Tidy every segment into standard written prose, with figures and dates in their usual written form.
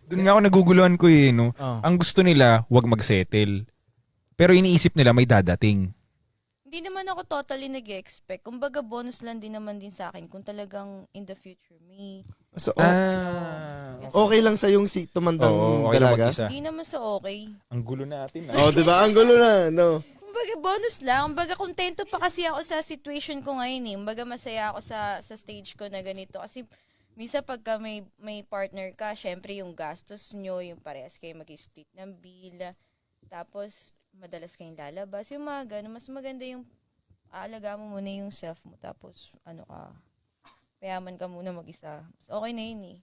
Doon nga ako naguguluhan ko no? Oh. Ang gusto nila, wag mag-settle. Pero iniisip nila may dadating. Hindi naman ako totally nag-expect. Kumbaga, bonus lang din naman din sa akin kung talagang in the future may... So, Ah. okay lang sa yung si tumandang Oo, okay lang dalaga? mag-isa. Hindi naman sa okay. Ang gulo natin. Oh, di ba? Ang gulo na, no? Kumbaga, bonus lang. Kumbaga, kontento pa kasi ako sa situation ko ngayon eh. Kumbaga, masaya ako sa stage ko na ganito. Kasi, minsan pagka may partner ka, syempre yung gastos nyo, yung parehas kayo mag-split ng bill. Tapos, madalas kayong lalabas. Yung mga gano'n, mas maganda yung aalaga mo muna yung self mo. Tapos, payaman ka muna mag-isa. Okay na yun eh.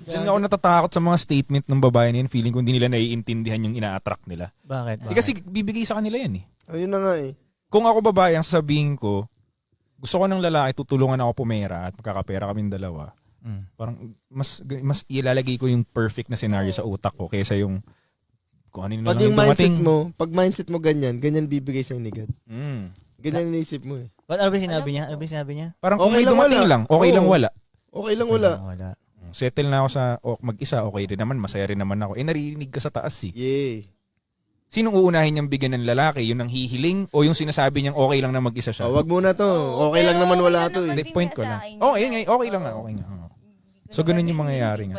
Diyan nga ako natatakot sa mga statement ng babae na yun. Feeling ko hindi nila naiintindihan yung ina-attract nila. Bakit? Kasi bibigay sa kanila yan eh. Ayun na nga eh. Kung ako babae, ang sasabihin ko, gusto ko ng lalaki, tutulungan ako pumera at magkakapera kaming dalawa. Parang mas ilalagay ko yung perfect na scenario sa utak ko kaysa yung kung ano na Pag lang yung yung dumating. mindset mo ganyan bibigay sa'yo ni God. Ganyan iniisip mo eh. Ano ba sinabi niya? Ano ba sinabi niya? Parang kung Okay may lang dumating wala. lang, okay lang Oo. wala. Okay lang wala. Wala. Settle na ako sa mag-isa, okay rin naman, masaya rin naman ako. Naririnig ka sa taas eh. Yeah. Sinong uunahin niyang bigyan ng lalaki? Yung nang hihiling o yung sinasabi niyang okay lang na mag-isa siya? Oh, wag muna to. Okay lang naman wala to eh. Hindi, point ko lang. Okay lang nga, okay nga. So, ganun yung mangyayari nga.